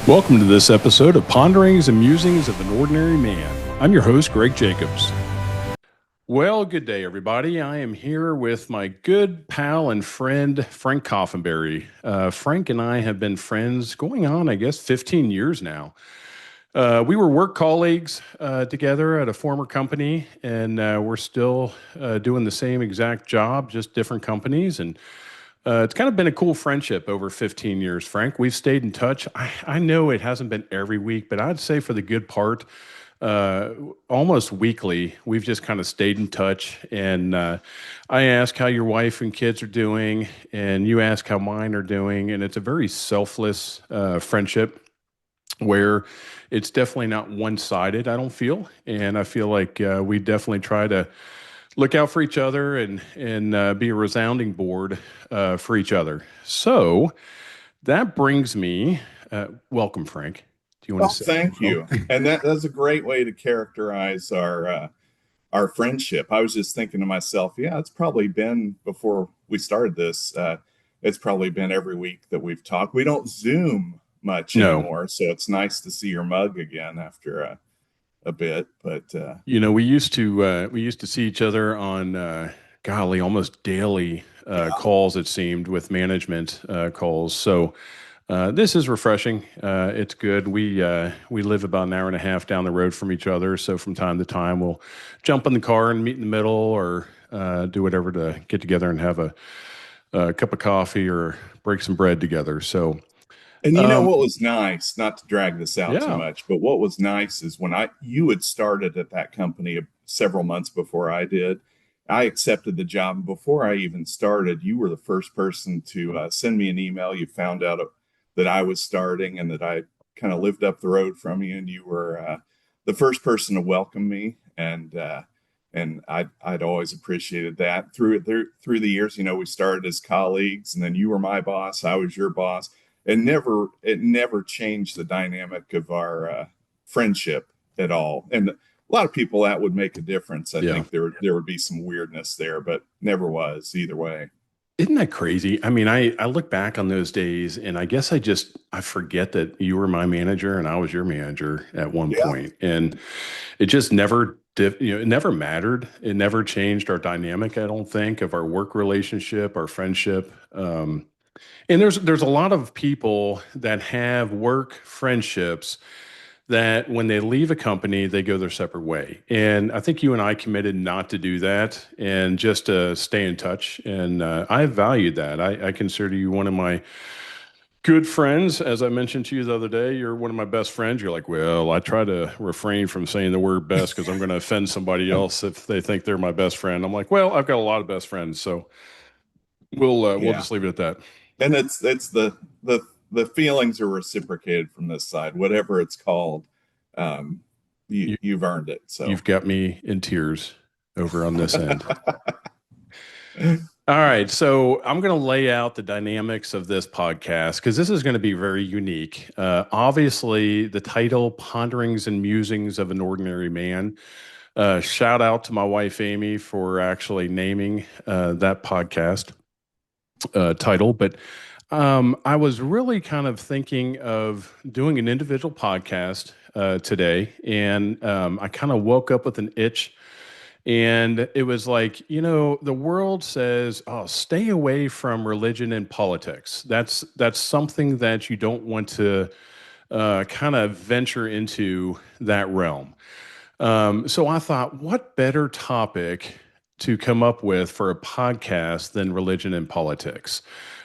Welcome to this episode of Ponderings and Musings of an Ordinary Man. I'm your host, Greg Jacobs. Well, good day, everybody. I am here with my good pal and friend, Frank Coffenberry. Frank and I have been friends going on, 15 years now. We were work colleagues together at a former company, and we're still doing the same exact job, just different companies. And it's kind of been a cool friendship over 15 years, Frank. We've stayed in touch. I know it hasn't been every week, but I'd say for the good part, almost weekly, we've just kind of stayed in touch. And I ask how your wife and kids are doing, and you ask how mine are doing. And it's a very selfless friendship where it's definitely not one-sided, I don't feel. And I feel like we definitely try to look out for each other and be a resounding board for each other. So that brings me, welcome, Frank. Do you want to say? Thank you. And that's a great way to characterize our friendship. I was just thinking to myself, yeah, it's probably been before we started this. It's probably been every week that we've talked. We don't Zoom much anymore, so it's nice to see your mug again after a bit. But we used to see each other on golly, almost daily calls. It seemed with management calls. So this is refreshing. It's good. We live about an hour and a half down the road from each other, so from time to time we'll jump in the car and meet in the middle, or do whatever to get together and have a cup of coffee or break some bread together. So. And you know what was nice, not to drag this out too Yeah. much, but what was nice is when you had started at that company several months before I did. I accepted the job. And before I even started, you were the first person to send me an email. You found out that I was starting and that I kind of lived up the road from you, and you were the first person to welcome me. And I'd always appreciated that through the years. You know, we started as colleagues, and then you were my boss, I was your boss. It never changed the dynamic of our friendship at all. And a lot of people, that would make a difference. I think there would be some weirdness there, but never was either way. Isn't that crazy? I mean, I look back on those days, and I guess I forget that you were my manager and I was your manager at one point. And it just never it never mattered. It never changed our dynamic, I don't think, of our work relationship, our friendship. And there's a lot of people that have work friendships that when they leave a company, they go their separate way. And I think you and I committed not to do that and just to stay in touch. And I valued that. I consider you one of my good friends. As I mentioned to you the other day, you're one of my best friends. You're like, well, I try to refrain from saying the word best because I'm going to offend somebody else if they think they're my best friend. I'm like, well, I've got a lot of best friends. So we'll just leave it at that. And it's the feelings are reciprocated from this side, whatever it's called. You've earned it. So you've got me in tears over on this end. All right, so I'm going to lay out the dynamics of this podcast because this is going to be very unique. Obviously, the title, Ponderings and Musings of an Ordinary Man. Shout out to my wife, Amy, for actually naming that podcast title. But I was really kind of thinking of doing an individual podcast today, and I kind of woke up with an itch. And it was like, the world says, oh, stay away from religion and politics. That's something that you don't want to kind of venture into that realm. So I thought, what better topic to come up with for a podcast than religion and politics?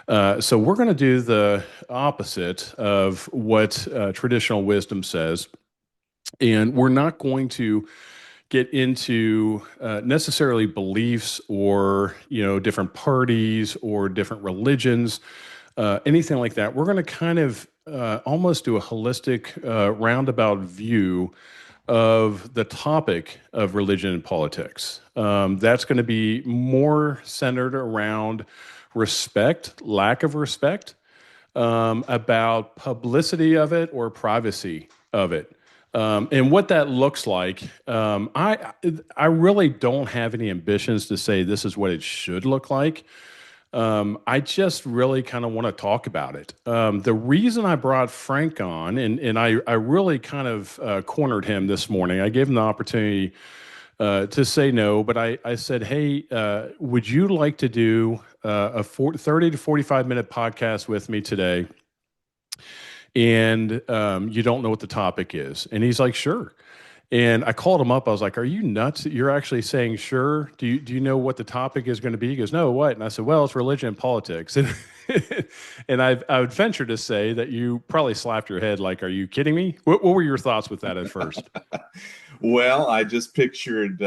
So we're going to do the opposite of what traditional wisdom says. And we're not going to get into necessarily beliefs or, different parties or different religions, anything like that. We're going to kind of almost do a holistic roundabout view of the topic of religion and politics. That's going to be more centered around respect, lack of respect, about publicity of it or privacy of it. And what that looks like. I really don't have any ambitions to say this is what it should look like. I just really kind of want to talk about it. The reason I brought Frank on, and I really kind of cornered him this morning. I gave him the opportunity to say no, but I said, hey, would you like to do 30 to 45-minute podcast with me today? And you don't know what the topic is. And he's like, sure. And I called him up. I was like, "Are you nuts? You're actually saying sure? Do you know what the topic is going to be?" He goes, "No, what?" And I said, "Well, it's religion and politics." And I would venture to say that you probably slapped your head like, "Are you kidding me?" What were your thoughts with that at first? Well, I just pictured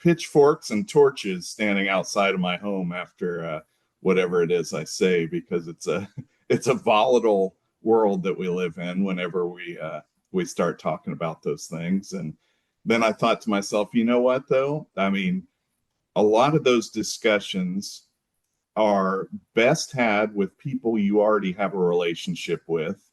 pitchforks and torches standing outside of my home after whatever it is I say, because it's a volatile world that we live in whenever we start talking about those things. And then I thought to myself, you know what, though? I mean, a lot of those discussions are best had with people you already have a relationship with,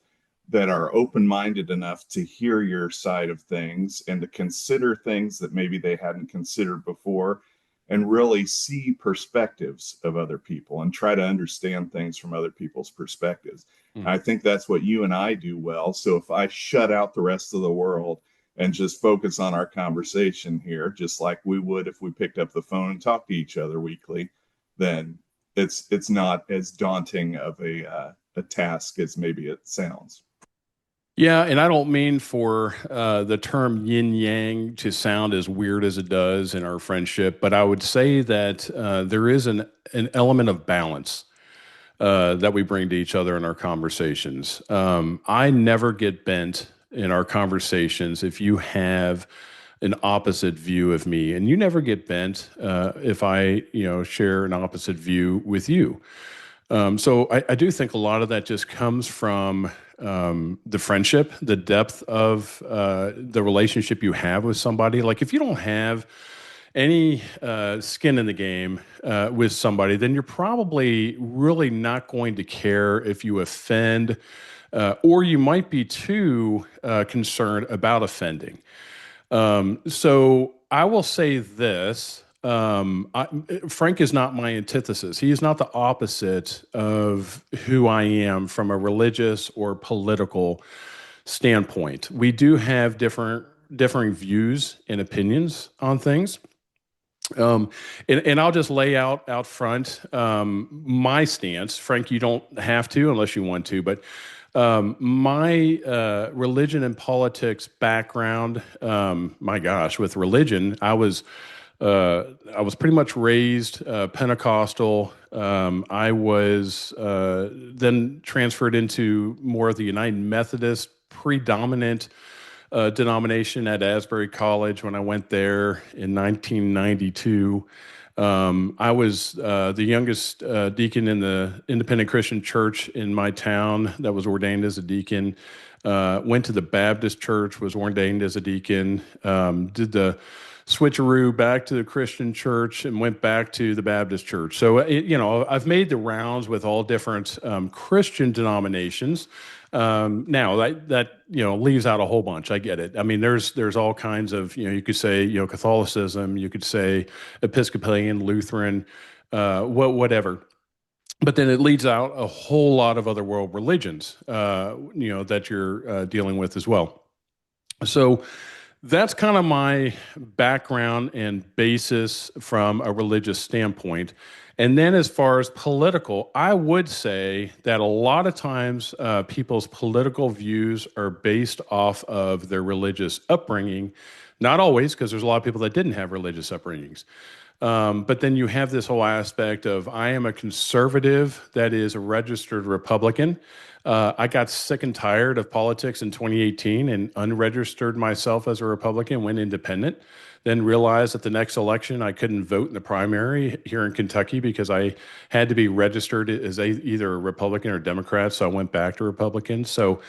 that are open minded enough to hear your side of things and to consider things that maybe they hadn't considered before, and really see perspectives of other people and try to understand things from other people's perspectives. Hmm. I think that's what you and I do well. So if I shut out the rest of the world and just focus on our conversation here, just like we would if we picked up the phone and talked to each other weekly, then it's not as daunting of a task as maybe it sounds. Yeah, and I don't mean for the term yin yang to sound as weird as it does in our friendship, but I would say that there is an element of balance that we bring to each other in our conversations. I never get bent in our conversations if you have an opposite view of me, and you never get bent if I, share an opposite view with you. So I do think a lot of that just comes from the friendship, the depth of the relationship you have with somebody. Like if you don't have any skin in the game with somebody, then you're probably really not going to care if you offend, or you might be too concerned about offending. So I will say this. Frank is not my antithesis. He is not the opposite of who I am from a religious or political standpoint. We do have differing views and opinions on things. Um, and I'll just lay out front my stance. Frank, you don't have to unless you want to, but my religion and politics background, my gosh, with religion, I was pretty much raised Pentecostal. I was then transferred into more of the United Methodist predominant denomination at Asbury College when I went there in 1992. I was the youngest deacon in the independent Christian church in my town that was ordained as a deacon. Went to the Baptist church, was ordained as a deacon, did the switcheroo back to the Christian church and went back to the Baptist church. So, I've made the rounds with all different Christian denominations. Now that leaves out a whole bunch. I get it. I mean, there's all kinds of you could say Catholicism, you could say Episcopalian, Lutheran, whatever. But then it leads out a whole lot of other world religions, that you're dealing with as well. So that's kind of my background and basis from a religious standpoint. And then, as far as political, I would say that a lot of times people's political views are based off of their religious upbringing. Not always, because there's a lot of people that didn't have religious upbringings. But then you have this whole aspect of I am a conservative that is a registered Republican. I got sick and tired of politics in 2018 and unregistered myself as a Republican, went independent, then realized at the next election I couldn't vote in the primary here in Kentucky because I had to be registered as either a Republican or Democrat. So I went back to Republican. So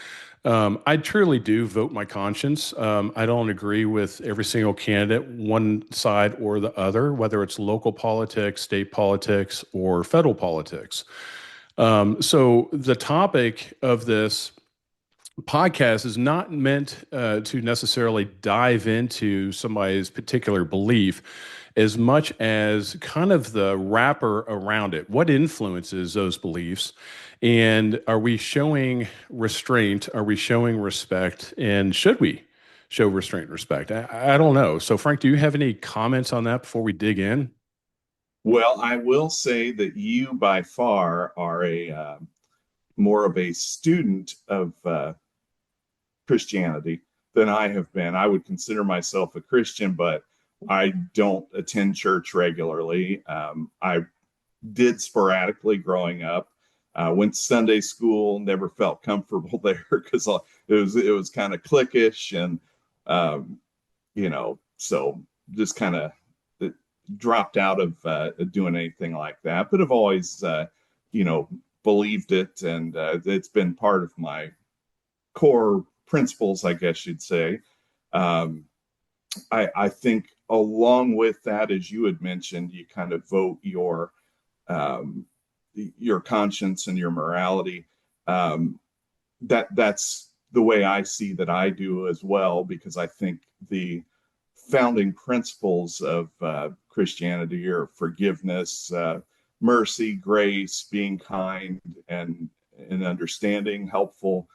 I truly do vote my conscience. I don't agree with every single candidate, one side or the other, whether it's local politics, state politics, or federal politics. So the topic of this podcast is not meant to necessarily dive into somebody's particular belief. as much as kind of the wrapper around it. What influences those beliefs? And are we showing restraint? Are we showing respect? And should we show restraint and respect? I don't know. So, Frank, do you have any comments on that before we dig in? Well, I will say that you by far are a more of a student of Christianity than I have been. I would consider myself a Christian, but I don't attend church regularly. I did sporadically growing up. Went to Sunday school, never felt comfortable there because it was kind of cliquish and um, so just kind of dropped out of doing anything like that. But I've always you know believed it, and it's been part of my core principles, I guess you'd say. Um, I think along with that, as you had mentioned, you kind of vote um, your conscience and your morality. Um, that's the way I see that I do as well, because I think the founding principles of Christianity are forgiveness, mercy, grace, being kind, and understanding, helpful,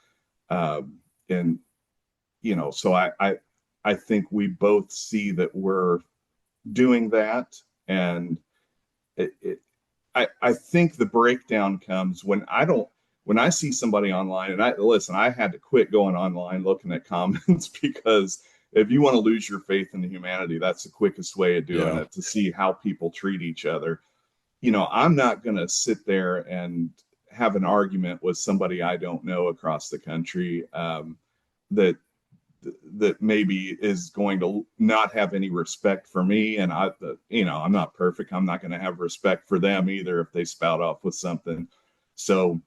and so I think we both see that we're doing that, and it, I think the breakdown comes when I see somebody online, and I had to quit going online looking at comments because if you want to lose your faith in humanity, that's the quickest way of doing Yeah. it, to see how people treat each other. I'm not going to sit there and have an argument with somebody I don't know across the country, that that maybe is going to not have any respect for me, and I'm not perfect. I'm not going to have respect for them either if they spout off with something. So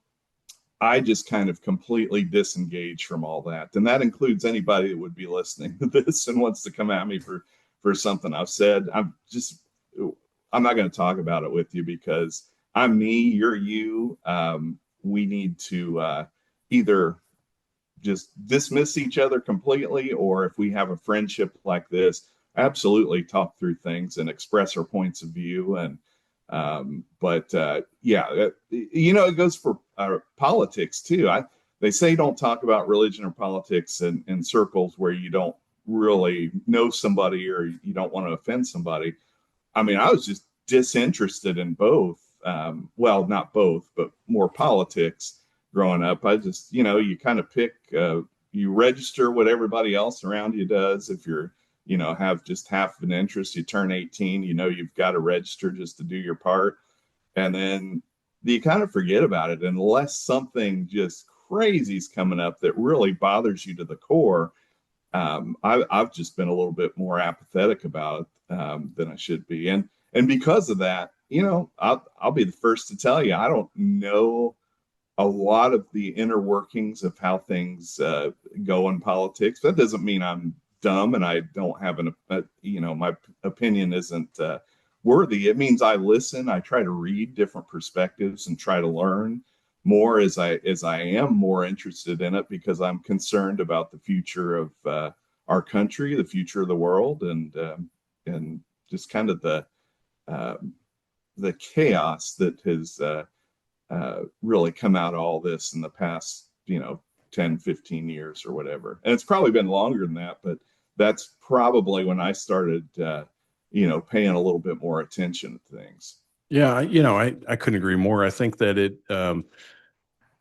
I just kind of completely disengage from all that, and that includes anybody that would be listening to this and wants to come at me for something I've said. I'm not going to talk about it with you, because I'm me, you're you. We need to either just dismiss each other completely, or if we have a friendship like this, absolutely talk through things and express our points of view. And but yeah, it goes for politics too. They say don't talk about religion or politics in circles where you don't really know somebody or you don't want to offend somebody. I mean, I was just disinterested in both. Well, not both, but more politics growing up. I just, you kind of pick, you register what everybody else around you does. If you're, have just half of an interest, you turn 18, you've got to register just to do your part. And then you kind of forget about it unless something just crazy is coming up that really bothers you to the core. I've just been a little bit more apathetic about it than I should be, and because of that, I'll be the first to tell you I don't know a lot of the inner workings of how things go in politics. That doesn't mean I'm dumb and I don't have my opinion isn't worthy. It means I listen. I try to read different perspectives and try to learn more as I am more interested in it, because I'm concerned about the future of our country, the future of the world, and just kind of uh, the chaos that has really come out of all this in the past 10, 15 years or whatever. And it's probably been longer than that, but that's probably when I started paying a little bit more attention to things. Yeah, I couldn't agree more. I think that it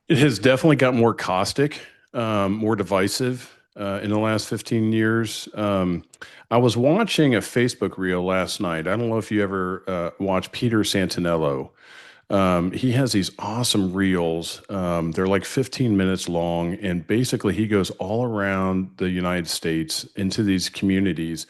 has definitely got more caustic, more divisive in the last 15 years. I was watching a Facebook reel last night. I don't know if you ever watch Peter Santinello. He has these awesome reels. They're like 15 minutes long, and basically he goes all around the United States into these communities,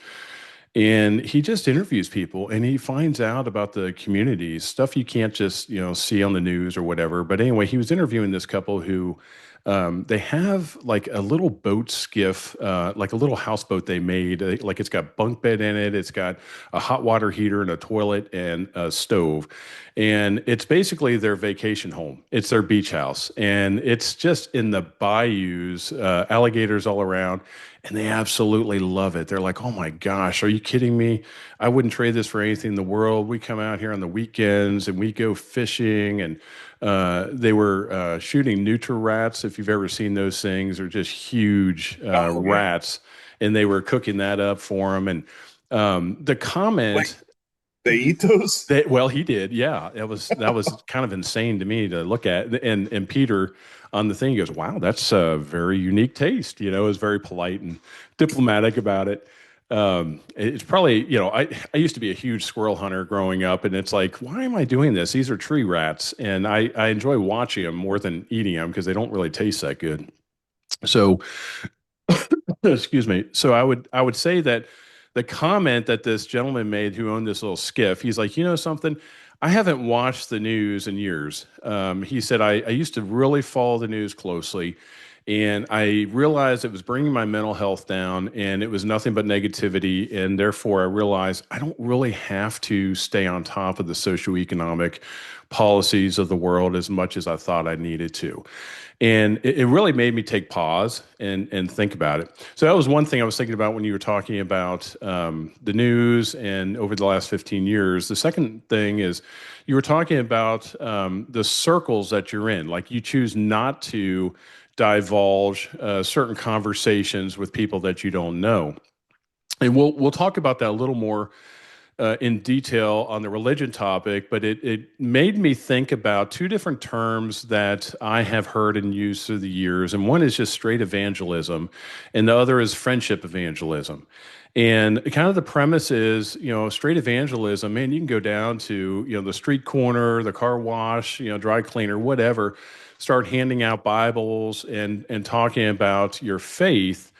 and he just interviews people and he finds out about the communities, stuff you can't just, see on the news or whatever. But anyway, he was interviewing this couple who they have like a little boat skiff, like a little houseboat they made. Like it's got bunk bed in it. It's got a hot water heater and a toilet and a stove. And it's basically their vacation home. It's their beach house. And it's just in the bayous, alligators all around. And they absolutely love it. They're like, oh my gosh, are you kidding me? I wouldn't trade this for anything in the world. We come out here on the weekends and we go fishing, and they were shooting nutria rats. If you've ever seen those things, they're just huge Oh yeah. rats, and they were cooking that up for him. And the Wait, comment they eat those? that, well, he did, yeah, that was kind of insane to me to look at. And Peter on the thing, he goes, "Wow, that's a very unique taste." Is very polite and diplomatic about it. It's probably, I used to be a huge squirrel hunter growing up, and it's like, why am I doing this? These are tree rats, and I enjoy watching them more than eating them because they don't really taste that good. So, excuse me. So I would say that the comment that this gentleman made who owned this little skiff, he's like, something, I haven't watched the news in years. He said, I used to really follow the news closely, and I realized it was bringing my mental health down, and it was nothing but negativity. And therefore, I realized I don't really have to stay on top of the socioeconomic policies of the world as much as I thought I needed to. And it really made me take pause and think about it. So that was one thing I was thinking about when you were talking about the news and over the last 15 years. The second thing is you were talking about the circles that you're in. Like, you choose not to divulge certain conversations with people that you don't know. And we'll talk about that a little more in detail on the religion topic, but it made me think about two different terms that I have heard and used through the years. And one is just straight evangelism, and the other is friendship evangelism. And kind of the premise is, straight evangelism, man, you can go down to, the street corner, the car wash, dry cleaner, whatever, start handing out Bibles and talking about your faith,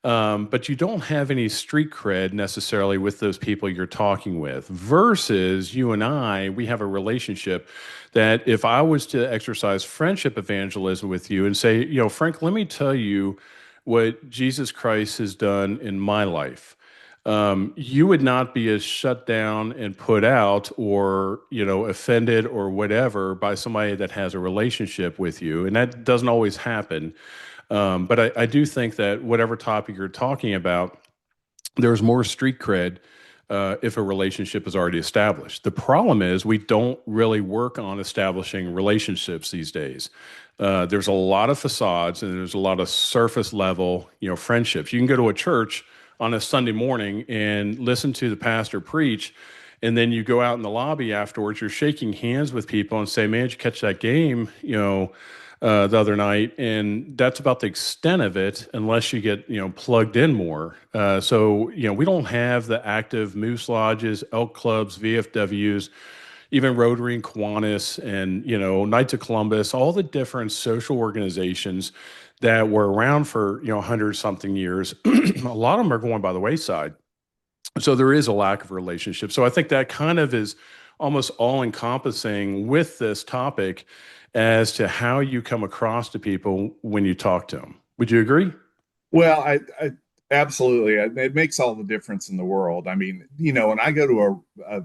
but you don't have any street cred necessarily with those people you're talking with. Versus you and I, we have a relationship that if I was to exercise friendship evangelism with you and say, Frank, let me tell you what Jesus Christ has done in my life. You would not be as shut down and put out or, offended or whatever by somebody that has a relationship with you. And that doesn't always happen. But I do think that whatever topic you're talking about, there's more street cred if a relationship is already established. The problem is we don't really work on establishing relationships these days. There's a lot of facades and there's a lot of surface level, friendships. You can go to a church on a Sunday morning and listen to the pastor preach, and then you go out in the lobby afterwards, you're shaking hands with people and say, "Man, did you catch that game?" The other night, and that's about the extent of it, unless you get plugged in more. So we don't have the active moose lodges, elk clubs, VFWs, even Rotary and Kiwanis, and Knights of Columbus, all the different social organizations that were around for 100 something years. A lot of them are going by the wayside. So there is a lack of relationship. So I think that kind of is almost all encompassing with this topic as to how you come across to people when you talk to them. Would you agree? Well, I absolutely. It makes all the difference in the world. I mean, when I go to a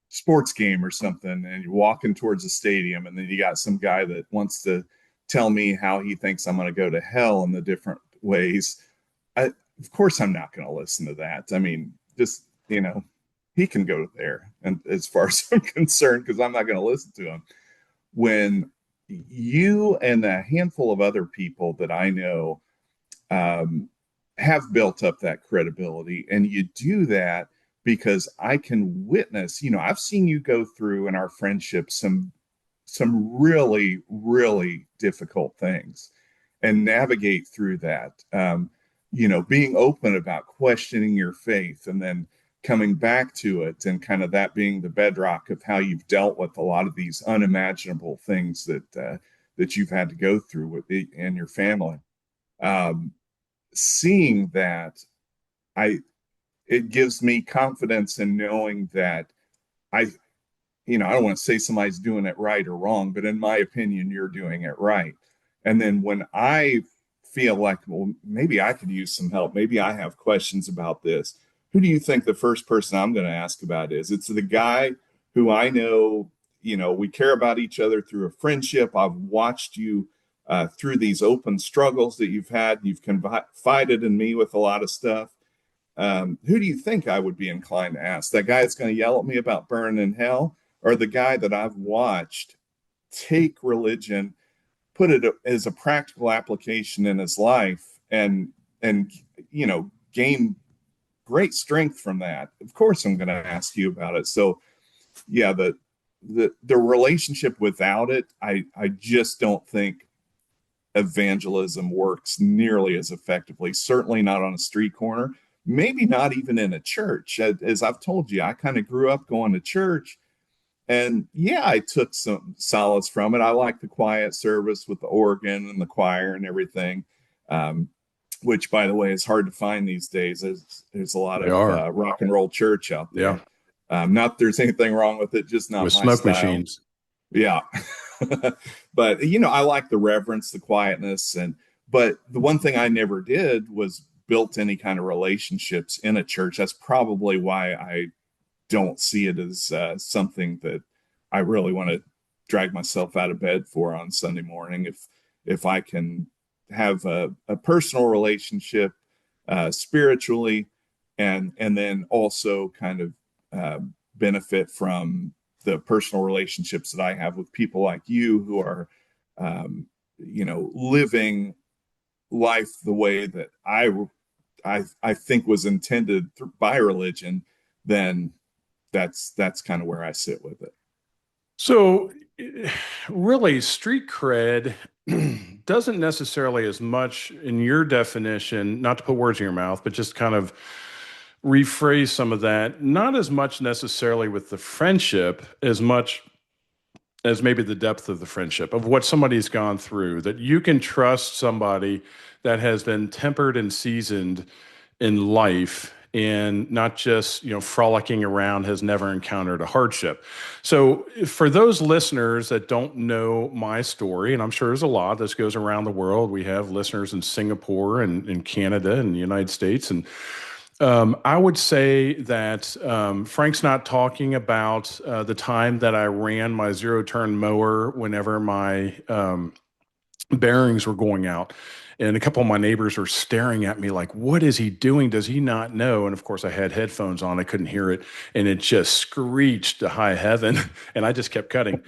sports game or something and you're walking towards the stadium and then you got some guy that wants to tell me how he thinks I'm going to go to hell in the different ways, of course I'm not going to listen to that. I mean, just, he can go there. And as far as I'm concerned, because I'm not going to listen to him. When you and a handful of other people that I know um, have built up that credibility, and you do that because I can witness, I've seen you go through in our friendship some really, really difficult things and navigate through that. Being open about questioning your faith and then coming back to it, and kind of that being the bedrock of how you've dealt with a lot of these unimaginable things that you've had to go through with and your family. Um, Seeing that, I it gives me confidence in knowing that I, I don't want to say somebody's doing it right or wrong, but in my opinion, you're doing it right. And then when I feel like, well, maybe I could use some help, maybe I have questions about this, who do you think the first person I'm going to ask about is? It's the guy who I know, we care about each other through a friendship. I've watched you through these open struggles that you've had. You've confided in me with a lot of stuff. who do you think I would be inclined to ask? That guy that's going to yell at me about burning in hell, or the guy that I've watched take religion, put it as a practical application in his life, and gain great strength from that? Of course, I'm going to ask you about it. So, yeah, the relationship without it, I just don't think evangelism works nearly as effectively. Certainly not on a street corner. Maybe not even in a church. As I've told you, I kind of grew up going to church, and yeah, I took some solace from it. I like the quiet service with the organ and the choir and everything, um, which, by the way, is hard to find these days. There's a lot They of are. rock and roll church out Yeah. there. Not that there's anything wrong with it, just not With my smoke style. machines. Yeah. But I like the reverence, the quietness, but the one thing I never did was built any kind of relationships in a church. That's probably why I don't see it as something that I really want to drag myself out of bed for on Sunday morning. If I can have a personal relationship spiritually, and then also kind of uh, benefit from the personal relationships that I have with people like you who are, living life the way that I think was intended by religion, then that's kind of where I sit with it. So, really, street cred doesn't necessarily as much in your definition, not to put words in your mouth, but just kind of rephrase some of that, not as much necessarily with the friendship as much as maybe the depth of the friendship of what somebody's gone through, that you can trust somebody that has been tempered and seasoned in life and not just frolicking around, has never encountered a hardship. So for those listeners that don't know my story, and I'm sure there's a lot, this goes around the world, we have listeners in Singapore and in Canada and the United States, and I would say that Frank's not talking about the time that I ran my zero turn mower whenever my bearings were going out. And a couple of my neighbors were staring at me like, what is he doing? Does he not know? And of course, I had headphones on. I couldn't hear it. And it just screeched to high heaven. And I just kept cutting.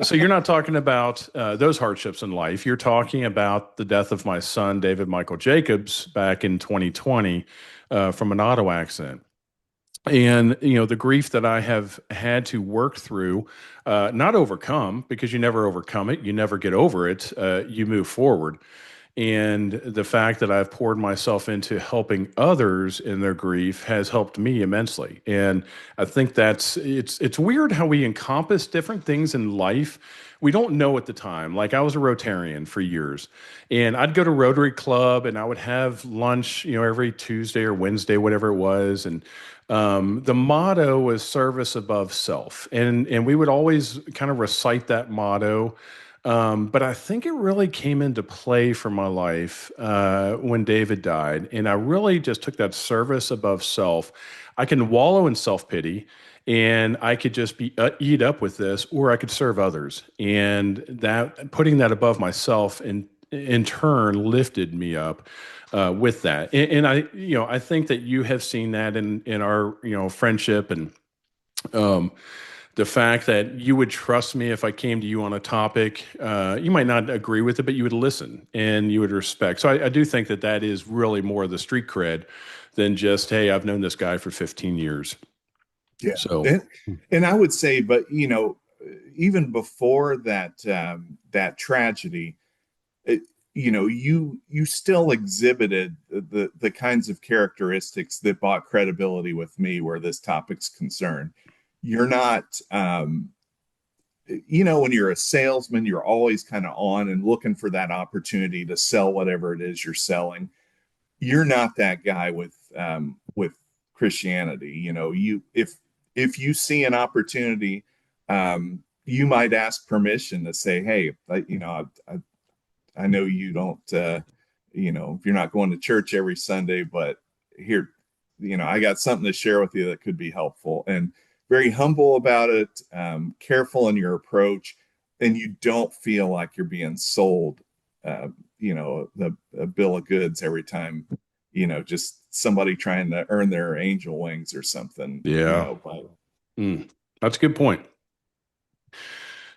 So you're not talking about those hardships in life. You're talking about the death of my son, David Michael Jacobs, back in 2020 from an auto accident. And the grief that I have had to work through, not overcome, because you never overcome it, you never get over it, you move forward. And the fact that I've poured myself into helping others in their grief has helped me immensely. And I think it's weird how we encompass different things in life. We don't know at the time. Like I was a Rotarian for years, and I'd go to Rotary Club and I would have lunch, every Tuesday or Wednesday, whatever it was. And the motto was service above self. And we would always kind of recite that motto. But I think it really came into play for my life when David died. And I really just took that service above self. I can wallow in self pity and I could just be eat up with this, or I could serve others. And that putting that above myself in turn lifted me up with that. And I think that you have seen that in our friendship and um, the fact that you would trust me if I came to you on a topic. You might not agree with it, but you would listen and you would respect. So I do think that that is really more of the street cred than just, hey, I've known this guy for 15 years. Yeah. So, And I would say, but even before that tragedy, it, you still exhibited the kinds of characteristics that brought credibility with me where this topic's concerned. You're not, when you're a salesman, you're always kind of on and looking for that opportunity to sell whatever it is you're selling. You're not that guy with Christianity. If you see an opportunity, you might ask permission to say, "Hey, I know you don't, if you're not going to church every Sunday, but here, I got something to share with you that could be helpful." And very humble about it, careful in your approach, and you don't feel like you're being sold, a bill of goods every time, just somebody trying to earn their angel wings or something, Yeah. by That's a good point.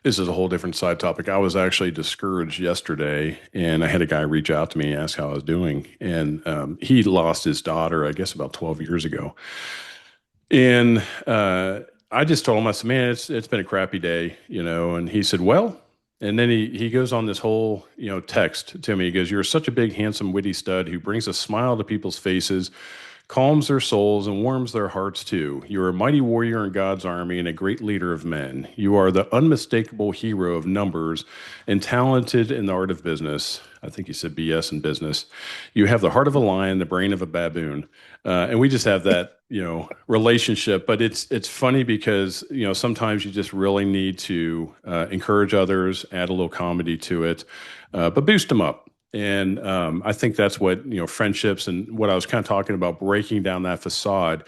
This is a whole different side topic. I was actually discouraged yesterday, and I had a guy reach out to me and ask how I was doing. And he lost his daughter, I guess, about 12 years ago. And I just told him, I said, man, it's been a crappy day, And he said, well, and then he goes on this whole, text to me. He goes, "You're such a big, handsome, witty stud who brings a smile to people's faces, calms their souls, and warms their hearts too. You are a mighty warrior in God's army and a great leader of men. You are the unmistakable hero of numbers and talented in the art of business." I think he said BS in business. "You have the heart of a lion, the brain of a baboon." And we just have that, relationship. But it's funny because, sometimes you just really need to encourage others, add a little comedy to it, but boost them up. And I think that's what, friendships and what I was kind of talking about, breaking down that facade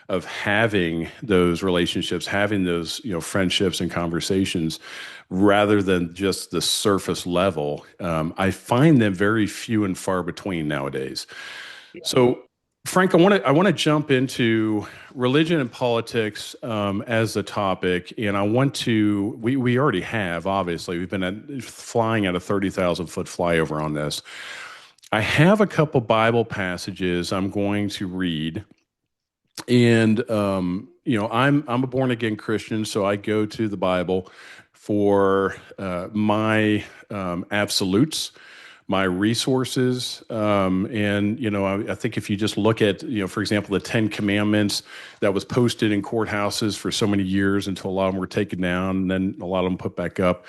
of having those relationships, having those, friendships and conversations rather than just the surface level. I find them very few and far between nowadays. So, Frank, I want to jump into religion and politics as a topic, and I want to. We already have, obviously, we've been flying at a 30,000 foot flyover on this. I have a couple Bible passages I'm going to read, and I'm a born again Christian, so I go to the Bible for my absolutes, my resources. And, I think if you just look at, for example, the Ten Commandments that was posted in courthouses for so many years until a lot of them were taken down and then a lot of them put back up.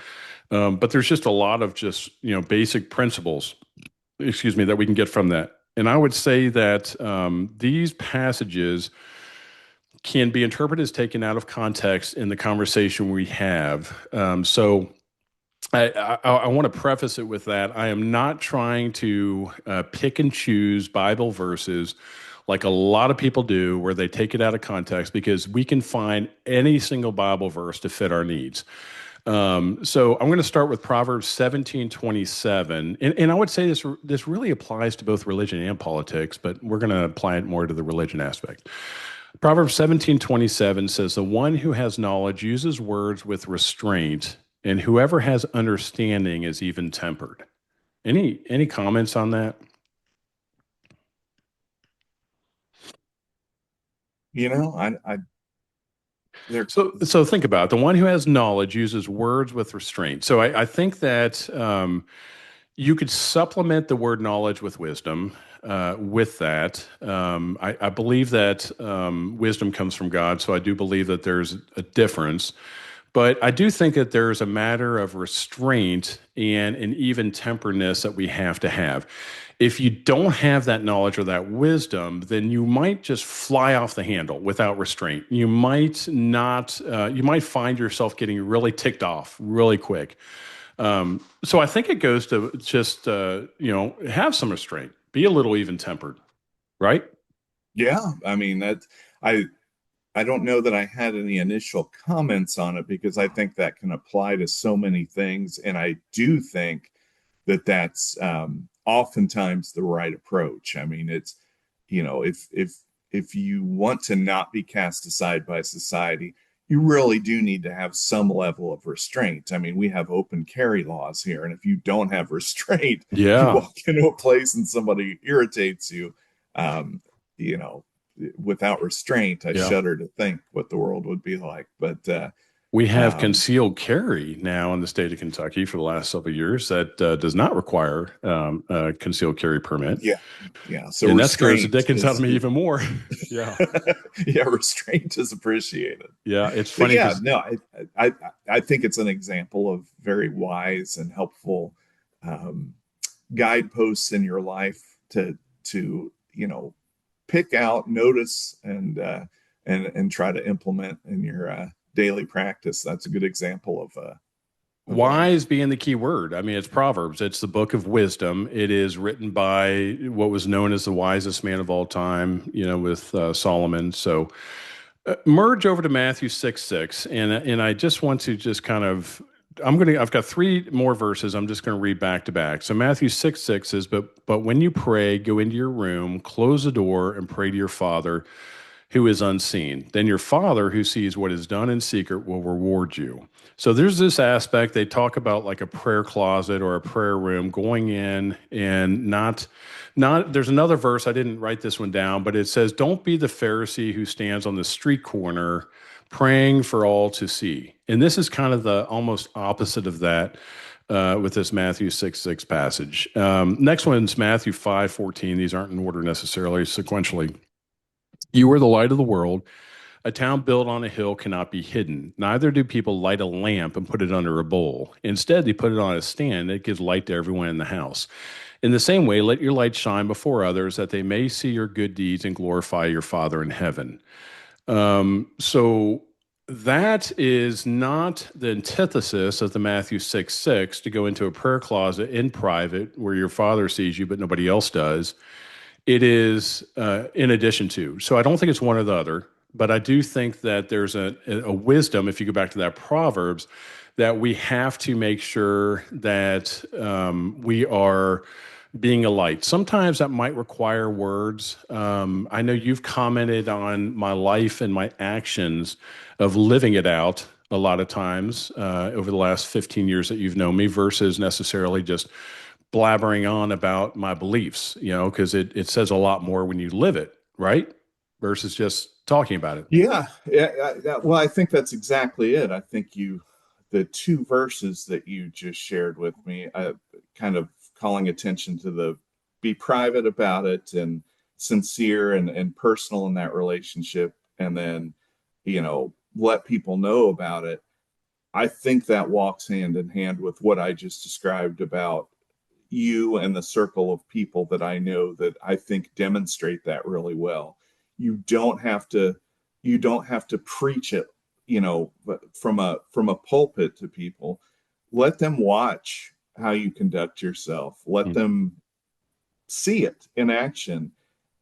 But there's just a lot of just, basic principles, excuse me, that we can get from that. And I would say that these passages can be interpreted as taken out of context in the conversation we have. So I want to preface it with that. I am not trying to pick and choose Bible verses like a lot of people do, where they take it out of context, because we can find any single Bible verse to fit our needs. So I'm going to start with Proverbs 17:27, and I would say this really applies to both religion and politics, but we're going to apply it more to the religion aspect. Proverbs 17:27 says, "The one who has knowledge uses words with restraint, and whoever has understanding is even tempered." Any comments on that? I there So think about it. The one who has knowledge uses words with restraint. So I think that you could supplement the word knowledge with wisdom. With that, I believe that wisdom comes from God. So I do believe that there's a difference. But I do think that there's a matter of restraint and an even temperness that we have to have. If you don't have that knowledge or that wisdom, then you might just fly off the handle without restraint. You might not, you might find yourself getting really ticked off really quick. So I think it goes to just, have some restraint, be a little even tempered, right? Yeah, I mean that I I don't know that I had any initial comments on it because I think that can apply to so many things, and I do think that that's oftentimes the right approach. I mean, it's if you want to not be cast aside by society, you really do need to have some level of restraint. I mean, we have open carry laws here, and if you don't have restraint, you Yeah. walk into a place and somebody irritates you. Um, you know, without restraint, I Yeah. shudder to think what the world would be like. But We have um, concealed carry now in the state of Kentucky for the last several years that does not require a concealed carry permit. yeah, yeah. So And that scares the restraint dickens out of me even more. Yeah. yeah, restraint is appreciated. Yeah. It's But funny yeah, because, no, I I think it's an example of very wise and helpful um, guideposts in your life to pick out, notice, and try to implement in your daily practice. That's a good example of that. wise being the key word. I mean, it's Proverbs. It's the book of wisdom. It is written by what was known as the wisest man of all time, with Solomon. So merge over to Matthew 6:6, and I just want to just kind of I've got three more verses. I'm just gonna read back to back. So Matthew 6:6 says, but when you pray, go into your room, close the door, and pray to your Father who is unseen. Then your Father who sees what is done in secret will reward you. So there's this aspect they talk about, like a prayer closet or a prayer room, going in and not there's another verse, I didn't write this one down, but it says, don't be the Pharisee who stands on the street corner praying for all to see. And this is kind of the almost opposite of that with this Matthew 6:6 passage. Next one's Matthew 5:14. These aren't in order necessarily, sequentially. You are the light of the world. A town built on a hill cannot be hidden. Neither do people light a lamp and put it under a bowl. Instead, they put it on a stand that gives light to everyone in the house. In the same way, let your light shine before others that they may see your good deeds and glorify your Father in heaven. So that is not the antithesis of the Matthew 6:6 to go into a prayer closet in private where your Father sees you, but nobody else does. It is in addition to. So I don't think it's one or the other, but I do think that there's a wisdom, if you go back to that Proverbs, that we have to make sure that we are being a light. Sometimes that might require words. I know you've commented on my life and my actions of living it out a lot of times over the last 15 years that you've known me versus necessarily just blabbering on about my beliefs, because it says a lot more when you live it, right? Versus just talking about it. Well, I think that's exactly it. I think the two verses that you just shared with me, kind of calling attention to the be private about it and sincere and personal in that relationship, and then, let people know about it. I think that walks hand in hand with what I just described about you and the circle of people that I know that I think demonstrate that really well. You don't have to you don't have to preach it, from a pulpit to people. Let them watch how you conduct yourself. Let Mm. them see it in action,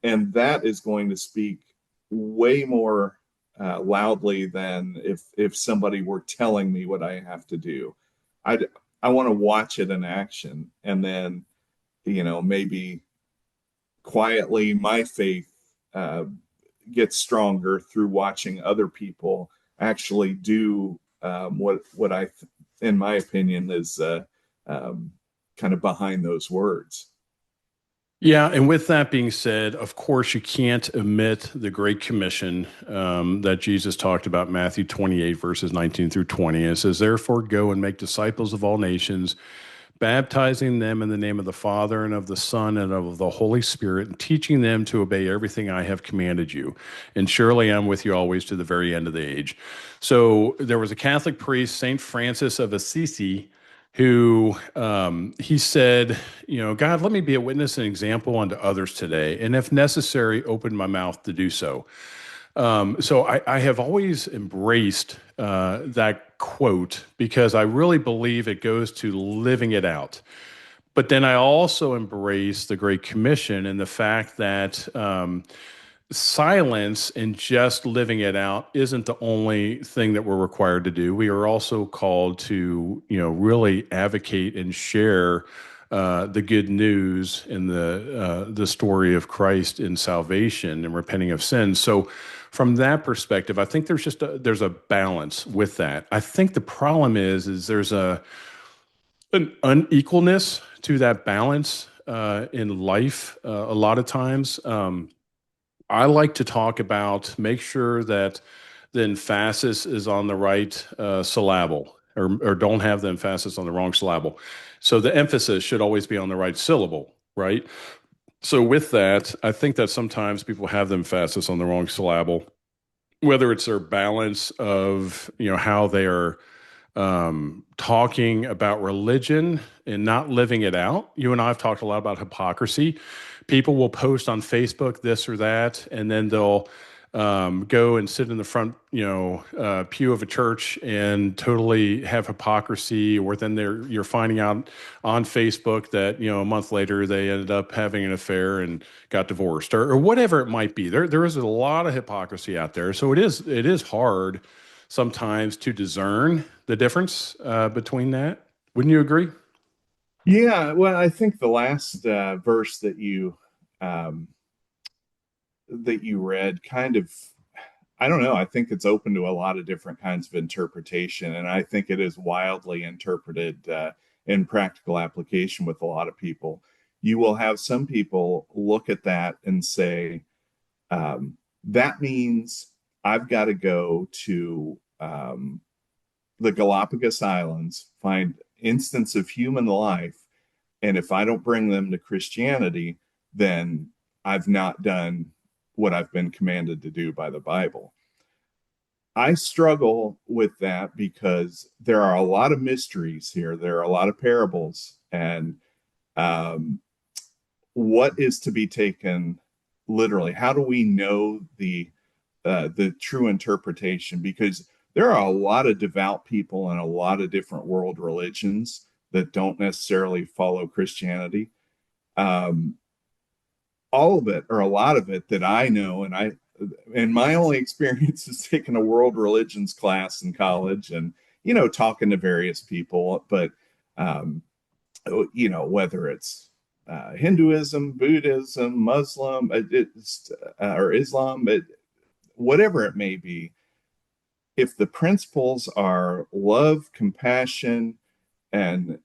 and that is going to speak way more loudly than if somebody were telling me what I have to do. I I want to watch it in action, and then maybe quietly my faith uh, gets stronger through watching other people actually do what in my opinion, is um, kind of behind those words. Yeah, and with that being said, of course, you can't omit the Great Commission that Jesus talked about, Matthew 28, verses 19 through 20. It says, therefore, go and make disciples of all nations, baptizing them in the name of the Father and of the Son and of the Holy Spirit, and teaching them to obey everything I have commanded you. And surely I'm with you always to the very end of the age. So there was a Catholic priest, Saint Francis of Assisi, who he said, God, let me be a witness and example unto others today, and if necessary, open my mouth to do so. So I have always embraced that quote because I really believe it goes to living it out. But then I also embrace the Great Commission and the fact that silence and just living it out isn't the only thing that we're required to do. We are also called to, really advocate and share the good news and the story of Christ in salvation and repenting of sins. So, from that perspective, I think there's a balance with that. I think the problem is there's an unequalness to that balance in life a lot of times. I like to talk about make sure that the emphasis is on the right syllable, or don't have the emphasis on the wrong syllable. So the emphasis should always be on the right syllable, right? So with that, I think that sometimes people have the emphasis on the wrong syllable, whether it's their balance of, how they are talking about religion and not living it out. You and I have talked a lot about hypocrisy. People will post on Facebook this or that, and then they'll go and sit in the front, pew of a church and totally have hypocrisy. Or then you're finding out on Facebook that a month later they ended up having an affair and got divorced, or whatever it might be. There is a lot of hypocrisy out there, so it is hard sometimes to discern the difference between that. Wouldn't you agree? Yeah, well, I think the last verse um, that you read kind of, I don't know. I think it's open to a lot of different kinds of interpretation, and I think it is wildly interpreted in practical application with a lot of people. You will have some people look at that and say, that means I've got to go to the Galapagos Islands, find instance of human life, and if I don't bring them to Christianity, then I've not done what I've been commanded to do by the Bible. I struggle with that because there are a lot of mysteries here. There are a lot of parables, and um, what is to be taken literally? How do we know the true interpretation? Because there are a lot of devout people in a lot of different world religions that don't necessarily follow Christianity. Um, all of it, or a lot of it, that I know, and my only experience is taking a world religions class in college, and talking to various people, but um, whether it's Hinduism, Buddhism, Muslim, or Islam, whatever it may be, if the principles are love, compassion, and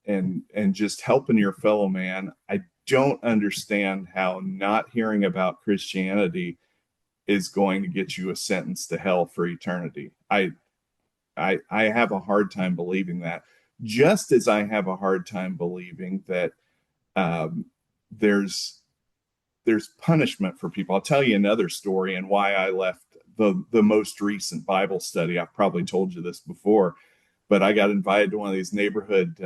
just helping your fellow man, I don't understand how not hearing about Christianity is going to get you a sentence to hell for eternity. I have a hard time believing that. Just as I have a hard time believing that um, there's there's punishment for people. I'll tell you another story and why I left the most recent Bible study. I've probably told you this before, but I got invited to one of these neighborhood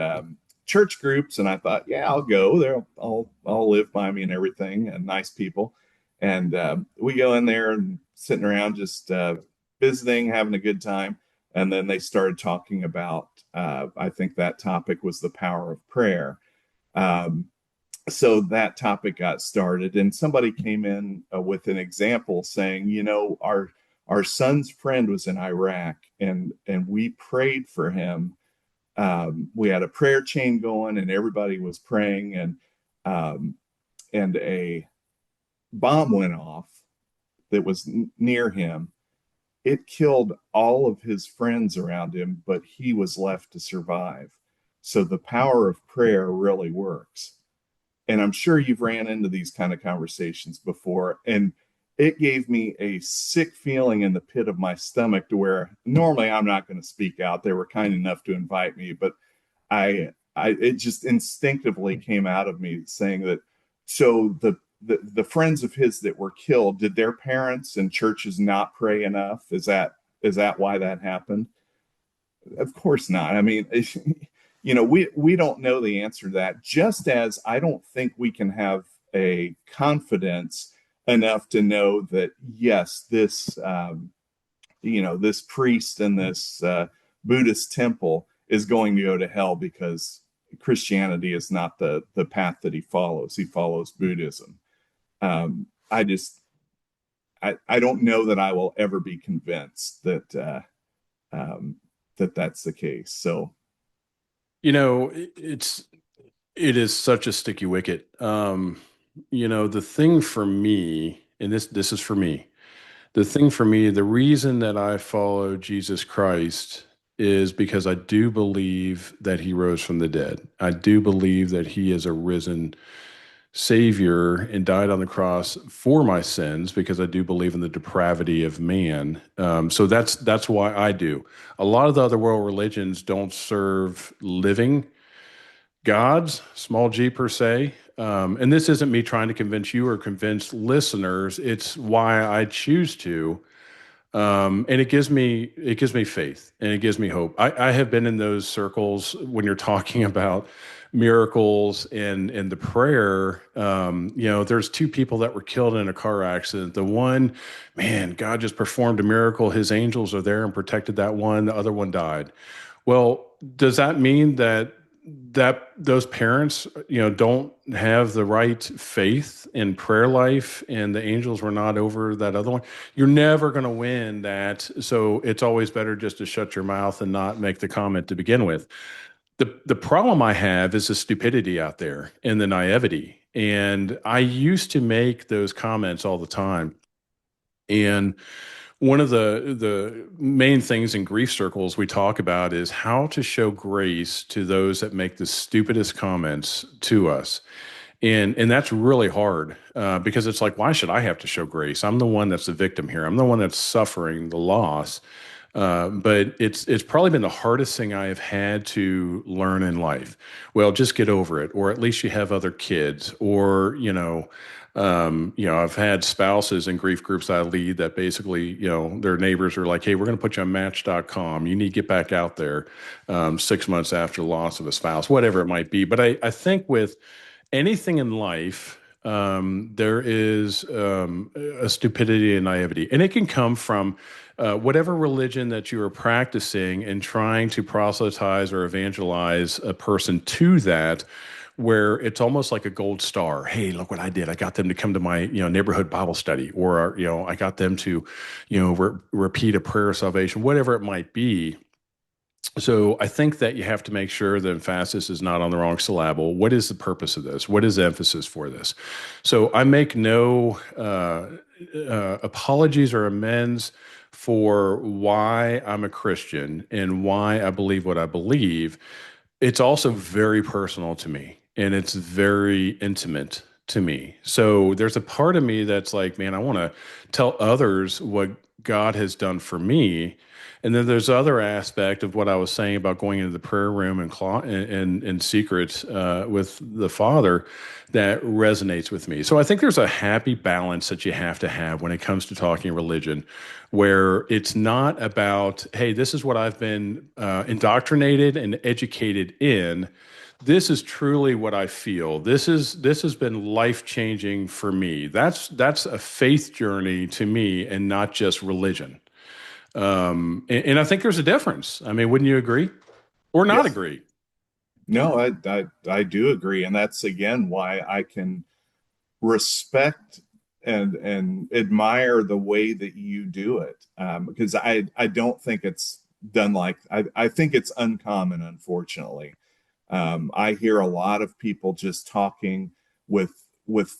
church groups, and I thought, yeah, I'll go there. I'll live by me and everything, and nice people. And we go in there and sitting around just visiting, having a good time. And then they started talking about, I think that topic was the power of prayer. Um, so that topic got started, and somebody came in with an example saying, our son's friend was in Iraq, and we prayed for him. We had a prayer chain going, and everybody was praying, um, and a bomb went off that was near him. It killed all of his friends around him, but he was left to survive. So the power of prayer really works. And I'm sure you've ran into these kind of conversations before. And it gave me a sick feeling in the pit of my stomach, to where normally I'm not going to speak out. They were kind enough to invite me, but it just instinctively came out of me saying that. So the friends of his that were killed, did their parents and churches not pray enough? Is that why that happened? Of course not. I mean, we don't know the answer to that. Just as I don't think we can have a confidence enough to know that, yes, this priest in this Buddhist temple is going to go to hell because Christianity is not the path that he follows. He follows Buddhism. I just I don't know that I will ever be convinced that that's the case. So It is such a sticky wicket. The thing for me, and this is for me, the thing for me, the reason that I follow Jesus Christ is because I do believe that he rose from the dead. I do believe that he is a risen Savior and died on the cross for my sins, because I do believe in the depravity of man. So that's why I do. A lot of the other world religions don't serve living gods, small g per se. And this isn't me trying to convince you or convince listeners. It's why I choose to. And it gives me faith, and it gives me hope. I have been in those circles when you're talking about miracles and the prayer. There's two people that were killed in a car accident. The one, man, God just performed a miracle. His angels are there and protected that one. The other one died. Well, does that mean that that those parents, don't have the right faith in prayer life, and the angels were not over that other one, you're never going to win that. So it's always better just to shut your mouth and not make the comment to begin with. The problem I have is the stupidity out there and the naivety. And I used to make those comments all the time. And one of the main things in grief circles we talk about is how to show grace to those that make the stupidest comments to us. And that's really hard because it's like, why should I have to show grace? I'm the one that's the victim here. I'm the one that's suffering the loss. But it's probably been the hardest thing I have had to learn in life. Well, just get over it, or at least you have other kids, or I've had spouses in grief groups I lead that basically, their neighbors are like, "Hey, we're going to put you on Match.com. You need to get back out there 6 months after the loss of a spouse, whatever it might be." But I think with anything in life, there is a stupidity and naivety, and it can come from whatever religion that you are practicing and trying to proselytize or evangelize a person to that, where it's almost like a gold star. Hey, look what I did. I got them to come to my, neighborhood Bible study, or, I got them to, repeat a prayer of salvation, whatever it might be. So I think that you have to make sure the emphasis is not on the wrong syllable. What is the purpose of this? What is the emphasis for this? So I make no apologies or amends for why I'm a Christian and why I believe what I believe. It's also very personal to me, and it's very intimate to me. So there's a part of me that's like, man, I want to tell others what God has done for me. And then there's other aspect of what I was saying about going into the prayer room and in secret with the Father that resonates with me. So I think there's a happy balance that you have to have when it comes to talking religion, where it's not about, hey, this is what I've been indoctrinated and educated in. This is truly what I feel. This has been life changing for me. That's a faith journey to me, and not just religion. And I think there's a difference. I mean, wouldn't you agree or not Yes. agree? No, I do agree, and that's again why I can respect and admire the way that you do it, because I don't think it's done like I think it's uncommon, unfortunately. I hear a lot of people just talking with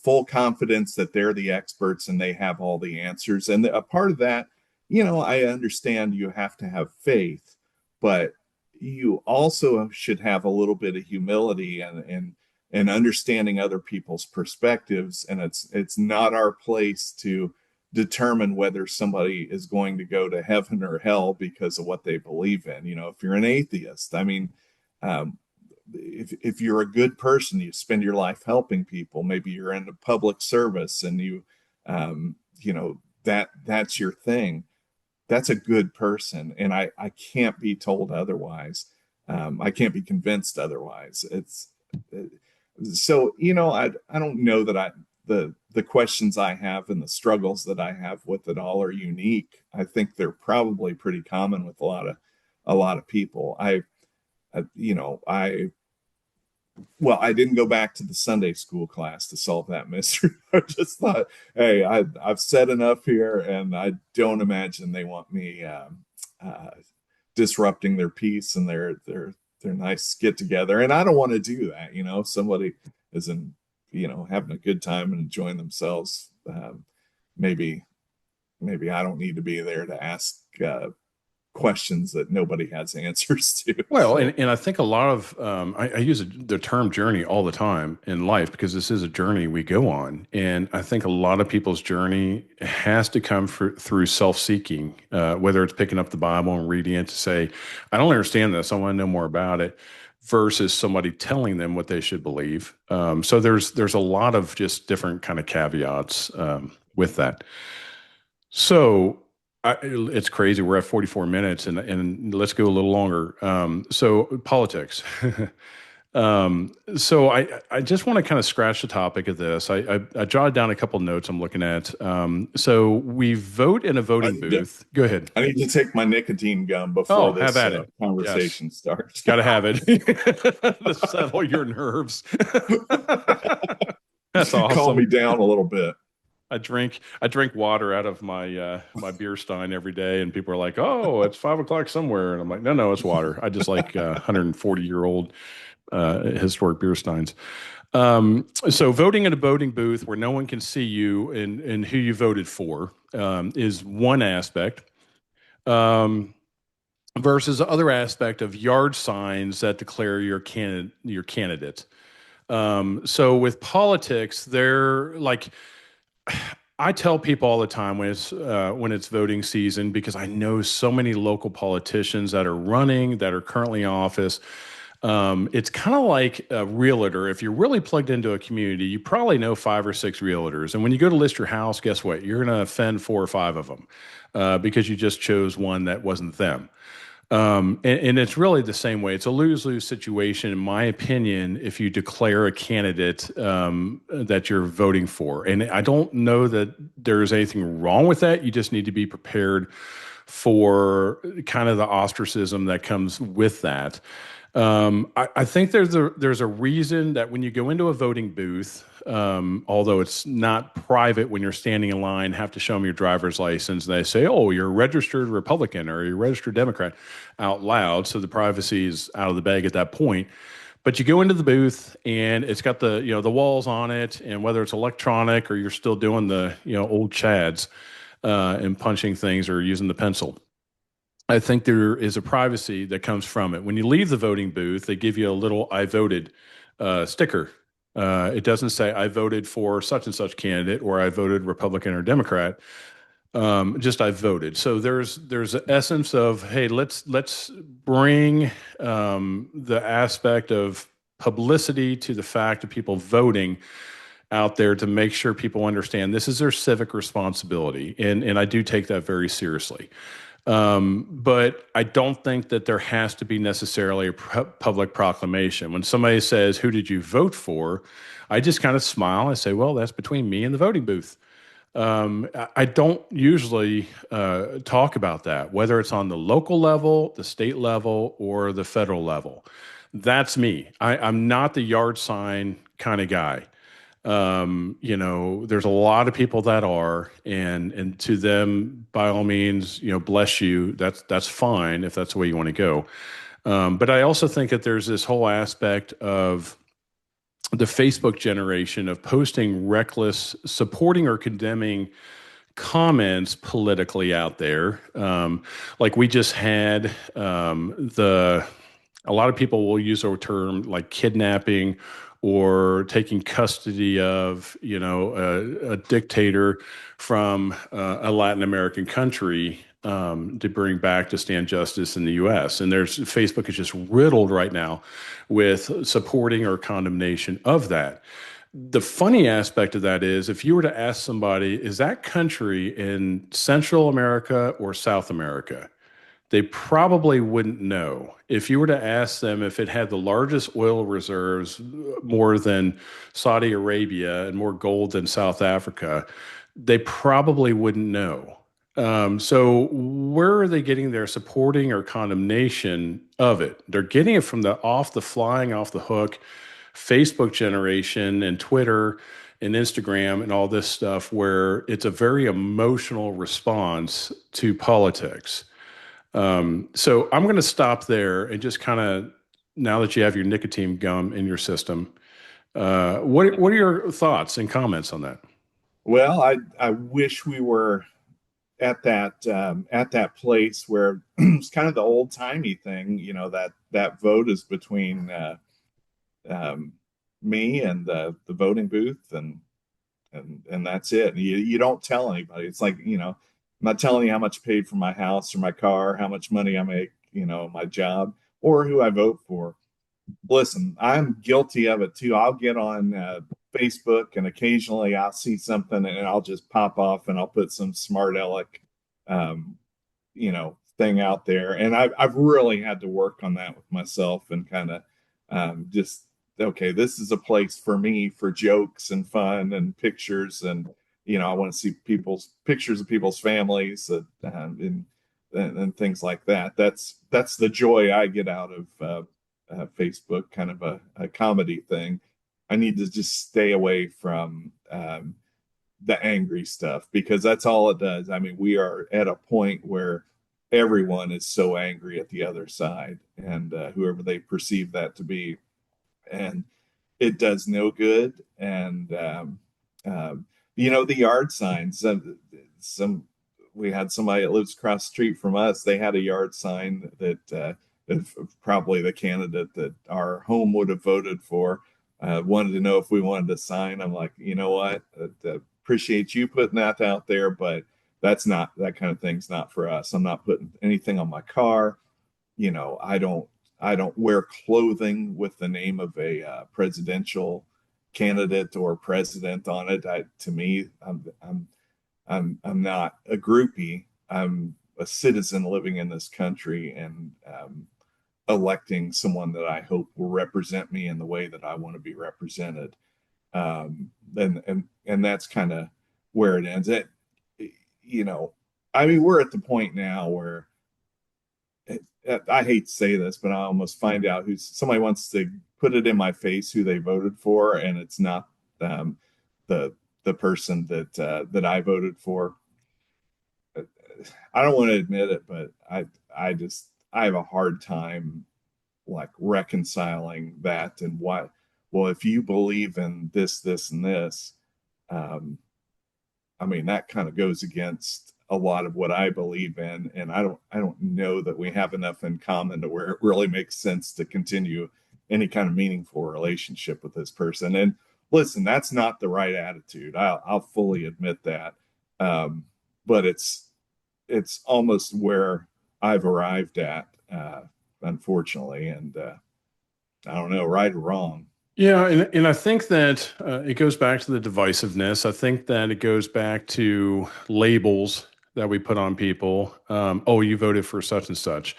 full confidence that they're the experts and they have all the answers. And a part of that, I understand you have to have faith, but you also should have a little bit of humility and understanding other people's perspectives. And it's not our place to determine whether somebody is going to go to heaven or hell because of what they believe in. If you're an atheist, I mean, um, if you're a good person, you spend your life helping people. Maybe you're into public service and that's your thing. That's a good person, and I can't be told otherwise. I can't be convinced otherwise. It's so I don't know that the questions I have and the struggles that I have with it all are unique. I think they're probably pretty common with a lot of people. I well, I didn't go back to the Sunday school class to solve that mystery. I just thought, hey, I've said enough here, and I don't imagine they want me uh, disrupting their peace and their nice get together. And I don't want to do that. Somebody isn't having a good time and enjoying themselves. Maybe maybe I don't need to be there to ask questions that nobody has answers to. Well, So and I think a lot of I use the term journey all the time in life because this is a journey we go on, and I think a lot of people's journey has to come through self-seeking, whether it's picking up the Bible and reading it to say, "I don't understand this. I want to know more about it," versus somebody telling them what they should believe. So there's a lot of just different kind of caveats with that. So it's crazy. We're at 44 minutes, and let's go a little longer. So politics. So I just want to kind of scratch the topic of this. I jotted down a couple notes I'm looking at. So we vote in a I voting need to, booth. Go ahead. I need to take my nicotine gum before Oh, have this at it. Yes, conversation starts. got to have it to settle your nerves. That's Calm me awesome. down a little bit. I drink water out of my beer stein every day, and people are like, "Oh, it's 5 o'clock somewhere," and I'm like, "No, no, it's water. I just like 140-year-old historic beer steins." So voting in a voting booth where no one can see you and who you voted for is one aspect. Um, versus the other aspect of yard signs that declare your candidate. So with politics, they're like I tell people all the time when it's voting season because I know so many local politicians that are running that are currently in office. It's kind of like a realtor. If you're really plugged into a community, you probably know 5 or 6 realtors. And when you go to list your house, guess what? You're going to offend 4 or 5 of them because you just chose one that wasn't them. And it's really the same way. It's a lose-lose situation, in my opinion, if you declare a candidate that you're voting for. And I don't know that there's anything wrong with that. You just need to be prepared for kind of the ostracism that comes with that. I think there's a reason that when you go into a voting booth, although it's not private when you're standing in line, have to show them your driver's license. And they say, "Oh, you're a registered Republican or you're a registered Democrat," out loud, so the privacy is out of the bag at that point. But you go into the booth and it's got the walls on it, and whether it's electronic or you're still doing the old chads and punching things or using the pencil. I think there is a privacy that comes from it. When you leave the voting booth, they give you a little "I voted" sticker. It doesn't say "I voted for such and such candidate" or "I voted Republican or Democrat." Just "I voted." So there's an essence of, hey, let's bring the aspect of publicity to the fact of people voting out there to make sure people understand this is their civic responsibility, and I do take that very seriously. But I don't think that there has to be necessarily a public proclamation. When somebody says, "Who did you vote for?" I just kind of smile. I say, "Well, that's between me and the voting booth." I don't usually talk about that, whether it's on the local level, the state level, or the federal level. That's me. I'm not the yard sign kind of guy. There's a lot of people that are, and to them, by all means, bless you. That's fine if that's the way you want to go. But I also think that there's this whole aspect of the Facebook generation of posting reckless, supporting or condemning comments politically out there. Like we just had a lot of people will use a term like kidnapping or taking custody of, a dictator from a Latin American country to bring back to stand justice in the U.S. And there's Facebook is just riddled right now with supporting or condemnation of that. The funny aspect of that is if you were to ask somebody, is that country in Central America or South America? They probably wouldn't know. If you were to ask them if it had the largest oil reserves, more than Saudi Arabia and more gold than South Africa, they probably wouldn't know. So where are they getting their supporting or condemnation of it? They're getting it from the off the flying off the hook Facebook generation and Twitter and Instagram and all this stuff where it's a very emotional response to politics. So I'm going to stop there and just kind of, now that you have your nicotine gum in your system, what are your thoughts and comments on that? Well, I wish we were at that place where it's kind of the old timey thing, that vote is between um, me and the voting booth, and that's it. You don't tell anybody. It's like, I'm not telling you how much I paid for my house or my car, how much money I make, my job, or who I vote for. Listen, I'm guilty of it too. I'll get on Facebook and occasionally I'll see something and I'll just pop off and I'll put some smart aleck, um, thing out there. And I've really had to work on that with myself and kind of Just okay, this is a place for me for jokes and fun and pictures, and I want to see people's pictures of people's families, and things like that. That's the joy I get out of Facebook, kind of a comedy thing. I need to just stay away from the angry stuff because that's all it does. I mean, we are at a point where everyone is so angry at the other side, and whoever they perceive that to be, and it does no good. And the yard signs. Some We had somebody that lives across the street from us. They had a yard sign that probably the candidate that our home would have voted for wanted to know if we wanted to sign. I'm like, you know what? Appreciate you putting that out there, but that kind of thing's not for us. I'm not putting anything on my car. I don't wear clothing with the name of a presidential candidate or president on it. To me, I'm not a groupie. I'm a citizen living in this country, and electing someone that I hope will represent me in the way that I want to be represented. And that's kind of where it ends. You know, I mean, we're at the point now where I hate to say this, but I almost find out who somebody wants to put it in my face who they voted for, and it's not the person that I voted for. I don't want to admit it, but I have a hard time like reconciling that and why. Well, if you believe in this, and this, um, I mean, that kind of goes against a lot of what I believe in, and I don't know that we have enough in common to where it really makes sense to continue any kind of meaningful relationship with this person. And listen, that's not the right attitude. I'll fully admit that, um, but it's almost where I've arrived at, unfortunately, and I don't know, right or wrong. Yeah, and I think that it goes back to the divisiveness. I think that it goes back to labels that we put on people. Oh, you voted for such and such.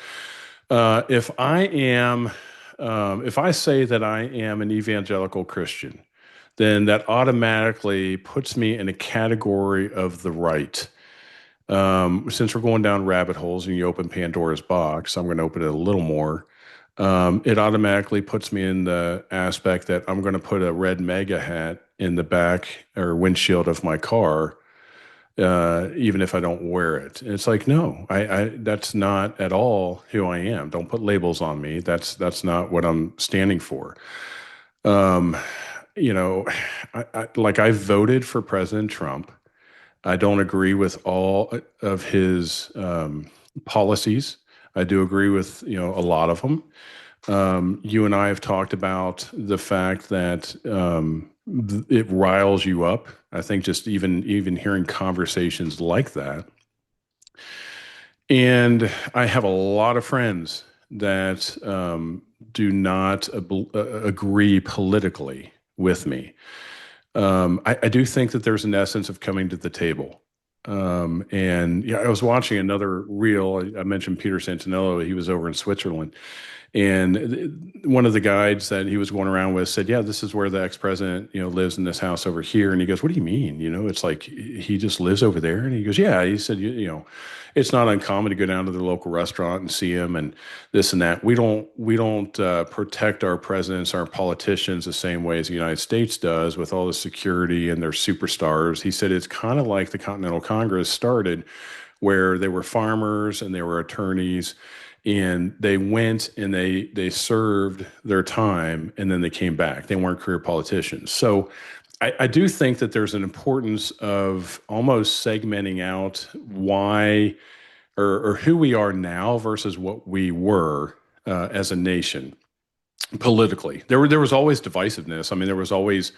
If I am, if I say that I am an evangelical Christian, then that automatically puts me in a category of the right. Since we're going down rabbit holes and you open Pandora's box, I'm going to open it a little more. It automatically puts me in the aspect that I'm going to put a red mega hat in the back or windshield of my car, even if I don't wear it. And it's like, no, that's not at all who I am. Don't put labels on me. That's not what I'm standing for. Um, you know, I voted for President Trump. I don't agree with all of his policies. I do agree with, a lot of them. You and I have talked about the fact that it riles you up. I think just even hearing conversations like that. And I have a lot of friends that do not agree politically with me. I do think that there's an essence of coming to the table. And yeah, I was watching another reel. I mentioned Peter Santinello. He was over in Switzerland, and one of the guides that he was going around with said, "Yeah, this is where the ex-president, lives in this house over here." And he goes, "What do you mean? It's like he just lives over there." And he goes, "Yeah." He said, it's not uncommon to go down to the local restaurant and see him and this and that. We don't protect our presidents, our politicians the same way as the United States does with all the security and their superstars." He said it's kind of like the Continental Congress started, where they were farmers and they were attorneys, and they went and they served their time and then they came back. They weren't career politicians. So I do think that there's an importance of almost segmenting out why or who we are now versus what we were as a nation politically. There was always divisiveness. I mean, there was always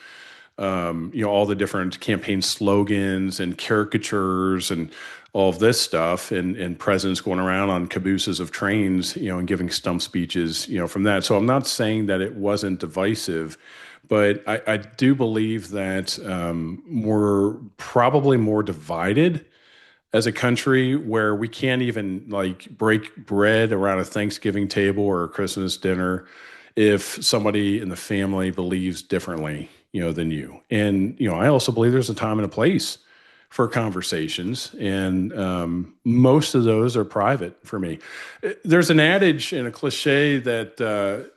all the different campaign slogans and caricatures and all of this stuff, and presidents going around on cabooses of trains, and giving stump speeches, from that. So I'm not saying that it wasn't divisive, but I do believe that we're probably more divided as a country where we can't even like break bread around a Thanksgiving table or a Christmas dinner if somebody in the family believes differently, than you. And, I also believe there's a time and a place for conversations, and most of those are private for me. There's an adage and a cliche that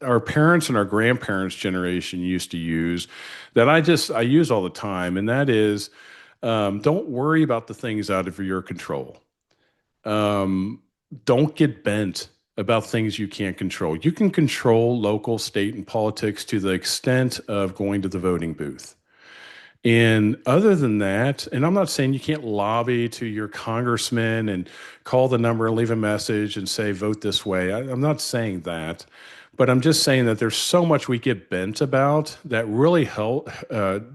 our parents and our grandparents' generation used to use that I use all the time, and that is, don't worry about the things out of your control. Um, don't get bent about things you can't control. You can control local, state, and politics to the extent of going to the voting booth. And other than that, and I'm not saying you can't lobby to your congressman and call the number and leave a message and say, vote this way. I'm not saying that. But I'm just saying that there's so much we get bent about that really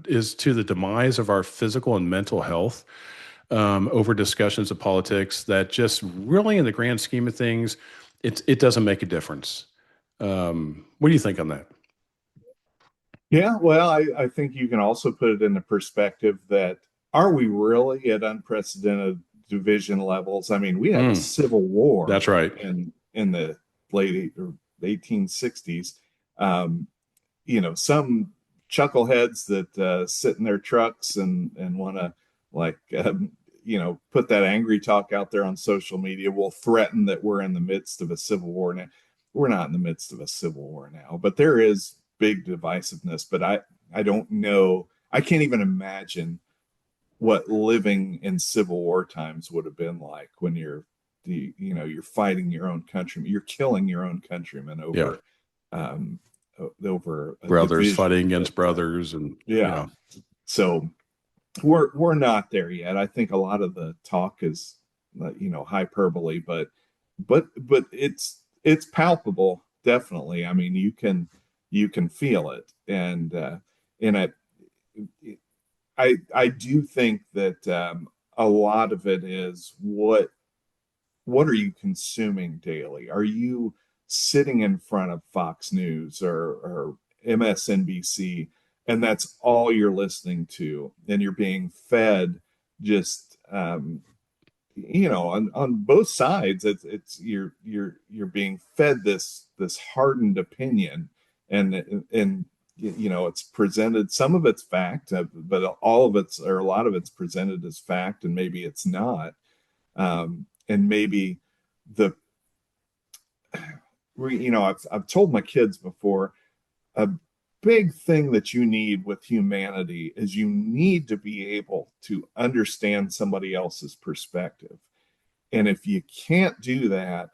is to the demise of our physical and mental health over discussions of politics that just really, in the grand scheme of things, it doesn't make a difference. What do you think on that? Yeah, well, I think you can also put it into perspective that are we really at unprecedented division levels? I mean, we had a Mm, civil war that's right. in the late or 1860s. Um, some chuckleheads that sit in their trucks and want to like put that angry talk out there on social media will threaten that we're in the midst of a civil war now. We're not in the midst of a civil war now, but there is big divisiveness. But I don't know. I can't even imagine what living in Civil War times would have been like when you're fighting your own countrymen, you're killing your own countrymen Yeah. um, over a Brothers division fighting that against brothers, and yeah. yeah. So we're not there yet. I think a lot of the talk is hyperbole, but it's palpable, definitely. I mean, you can feel it, and I do think that a lot of it is what are you consuming daily? Are you sitting in front of Fox News or MSNBC, and that's all you're listening to, and you're being fed just on both sides. It's you're being fed this hardened opinion, and it's presented. Some of it's fact, but all of it's or a lot of it's presented as fact, and maybe it's not. And maybe the I've told my kids before, a big thing that you need with humanity is you need to be able to understand somebody else's perspective. And if you can't do that,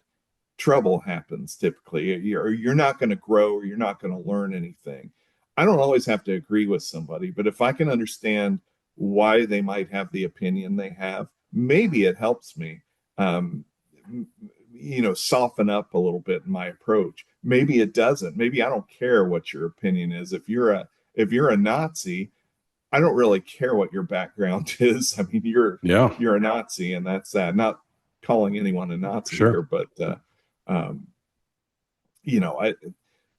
trouble happens typically. You're not going to grow, or you're not going to learn anything. I don't always have to agree with somebody, but if I can understand why they might have the opinion they have, maybe it helps me um, soften up a little bit in my approach. Maybe it doesn't. Maybe I don't care what your opinion is. If you're a Nazi, I don't really care what your background is. I mean, you're Yeah, you're a Nazi, and that's that. Not calling anyone a Nazi here, sure. but um, I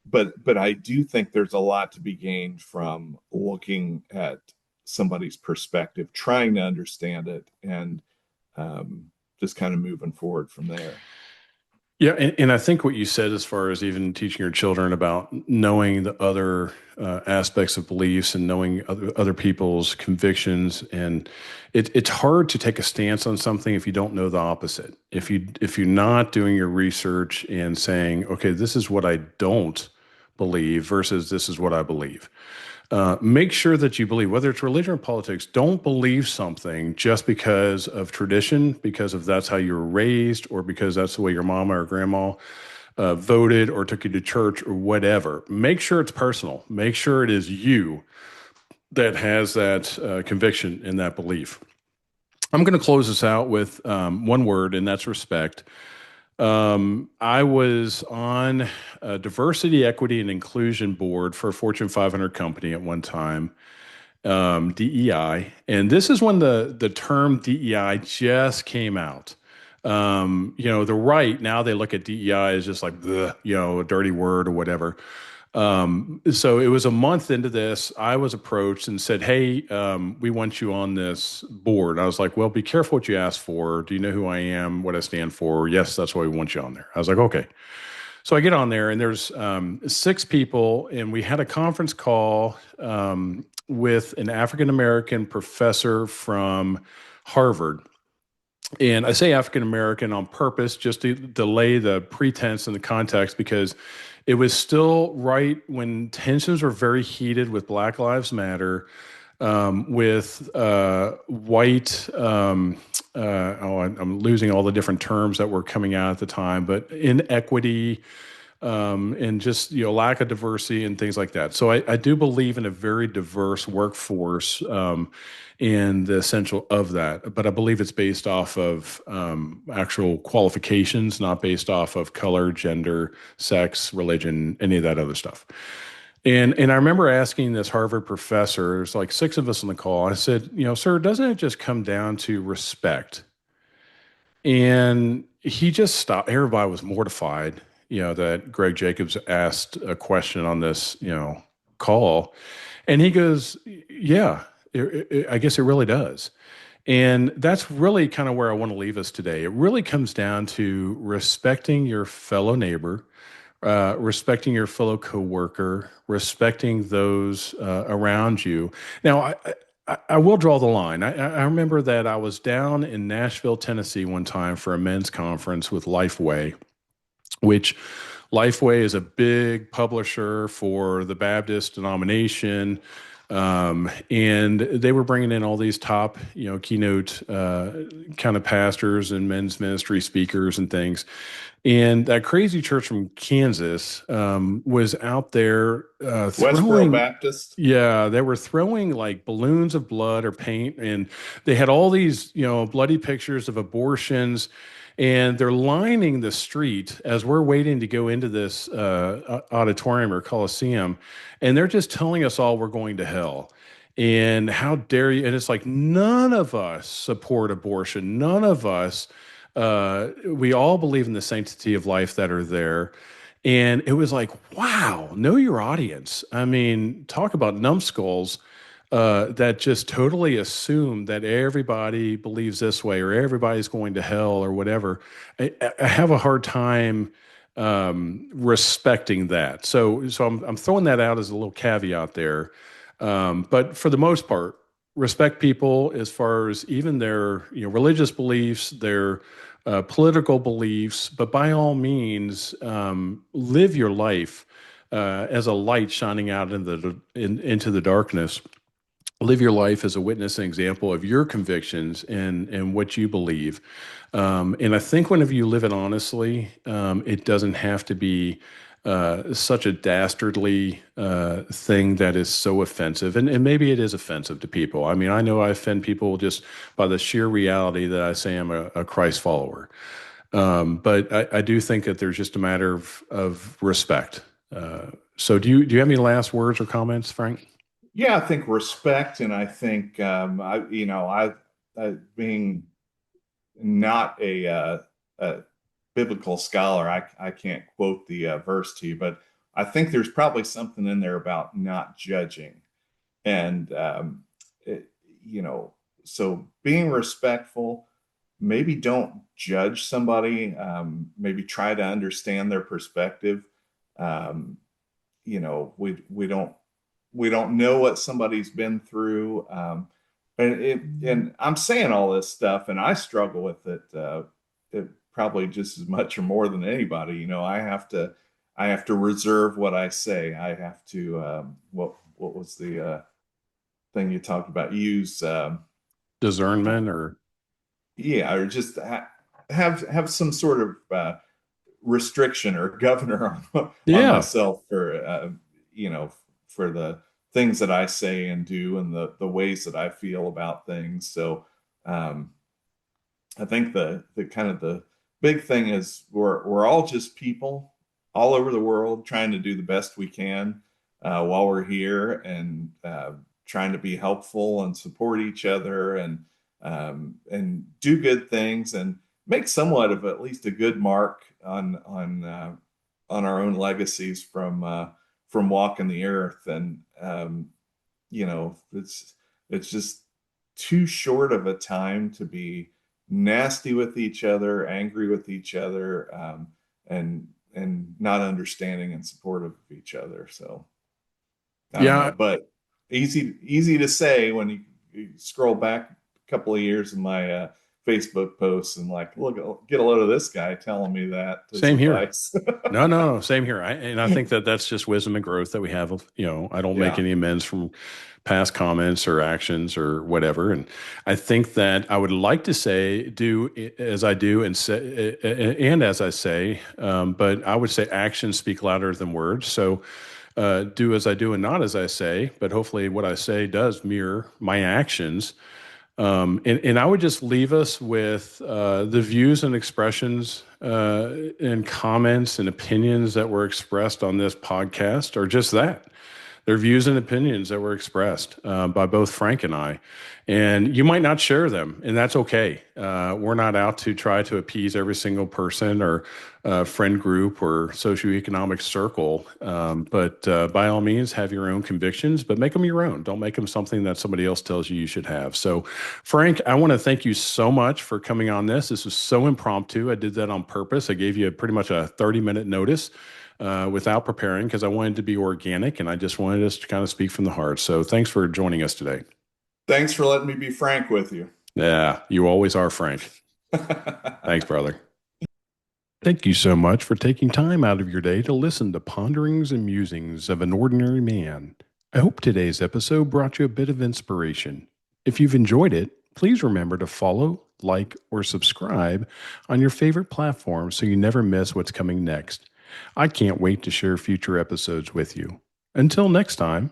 but I do think there's a lot to be gained from looking at somebody's perspective, trying to understand it, and just kind of moving forward from there. Yeah, and I think what you said, as far as even teaching your children about knowing the other aspects of beliefs and knowing other people's convictions, and it's hard to take a stance on something if you don't know the opposite. If you're not doing your research and saying, okay, this is what I don't believe versus this is what I believe. Make sure that you believe, whether it's religion or politics, don't believe something just because of tradition, because of that's how you were raised, or because that's the way your mama or grandma voted or took you to church or whatever. Make sure it's personal. Make sure it is you that has that conviction and that belief. I'm going to close this out with one word, and that's respect. I was on a diversity, equity, and inclusion board for a Fortune 500 company at one time, DEI. And this is when the term DEI just came out. The right now they look at DEI as just like a dirty word or whatever. So it was a month into this, I was approached and said, "Hey, we want you on this board." I was like, "Well, be careful what you ask for. Do you know who I am, what I stand for?" "Yes, that's why we want you on there." I was like, "Okay." So I get on there and there's six people, and we had a conference call with an African American professor from Harvard. And I say African American on purpose just to delay the pretense and the context because it was still right when tensions were very heated with Black Lives Matter, with white, I'm losing all the different terms that were coming out at the time, but inequity, and just lack of diversity and things like that. So I do believe in a very diverse workforce, and the essential of that. But I believe it's based off of actual qualifications, not based off of color, gender, sex, religion, any of that other stuff. And I remember asking this Harvard professor, there's like six of us on the call. I said, sir, doesn't it just come down to respect? And he just stopped. Everybody was mortified, that Greg Jacobs asked a question on this, call. And he goes, yeah, I guess it really does. And that's really kind of where I want to leave us today. It really comes down to respecting your fellow neighbor, respecting your fellow coworker, respecting those around you. Now, I will draw the line. I remember that I was down in Nashville, Tennessee one time for a men's conference with Lifeway, which Lifeway is a big publisher for the Baptist denomination. And they were bringing in all these top, keynote kind of pastors and men's ministry speakers and things. And that crazy church from Kansas was out there Westboro throwing. Baptist. Yeah, they were throwing like balloons of blood or paint, and they had all these, bloody pictures of abortions, and they're lining the street as we're waiting to go into this auditorium or coliseum, and they're just telling us all we're going to hell. And how dare you? And it's like none of us support abortion. None of us. We all believe in the sanctity of life that are there. And it was like, wow, know your audience. I mean, talk about numbskulls that just totally assume that everybody believes this way or everybody's going to hell or whatever. I have a hard time respecting that. So I'm throwing that out as a little caveat there. But for the most part, respect people as far as even their religious beliefs, their political beliefs, but by all means, live your life as a light shining out into the darkness. Live your life as a witness and example of your convictions and what you believe. And I think whenever you live it honestly, it doesn't have to be such a dastardly thing that is so offensive. And maybe it is offensive to people. I mean, I know I offend people just by the sheer reality that I say I'm a Christ follower. But I do think that there's just a matter of respect. So do you have any last words or comments, Frank? Yeah, I think respect, and I think I being not a biblical scholar, I can't quote the verse to you, but I think there's probably something in there about not judging, and it, you know, so being respectful. Maybe don't judge somebody. Maybe try to understand their perspective. Um, we don't know what somebody's been through. And I'm saying all this stuff, and I struggle with it probably just as much or more than anybody. I have to reserve what I say. I have to what was the thing you talked about? Use Discernment or yeah, or just have some sort of restriction or governor on yeah. myself for you know for the things that I say and do and the ways that I feel about things. So um, I think the kind of the big thing is we're all just people all over the world trying to do the best we can while we're here and trying to be helpful and support each other and do good things and make somewhat of at least a good mark on our own legacies from walking the earth. And it's just too short of a time to be nasty with each other, angry with each other, and and not understanding and supportive of each other. So I don't know, Yeah, but easy to say when you scroll back a couple of years in my Facebook posts and like, look, get a load of this guy telling me that as same here. advice. No, same here. And I think that that's just wisdom and growth that we have. I don't make Yeah. any amends from past comments or actions or whatever. And I think that I would like to say, do as I do and say, and as I say, but I would say actions speak louder than words. So do as I do and not as I say, but hopefully what I say does mirror my actions. And I would just leave us with the views and expressions and comments and opinions that were expressed on this podcast are just that. They're views and opinions that were expressed by both Frank and I. And you might not share them, and that's okay. We're not out to try to appease every single person or friend group or socioeconomic circle. But by all means, have your own convictions, but make them your own. Don't make them something that somebody else tells you should have. So, Frank, I want to thank you so much for coming on this. This was so impromptu. I did that on purpose. I gave you pretty much a 30-minute notice without preparing because I wanted to be organic and I just wanted us to kind of speak from the heart. So thanks for joining us today. Thanks for letting me be frank with you. Yeah, you always are, Frank. Thanks, brother. Thank you so much for taking time out of your day to listen to Ponderings and Musings of an Ordinary Man. I hope today's episode brought you a bit of inspiration. If you've enjoyed it, please remember to follow, like, or subscribe on your favorite platform so you never miss what's coming next. I can't wait to share future episodes with you. Until next time,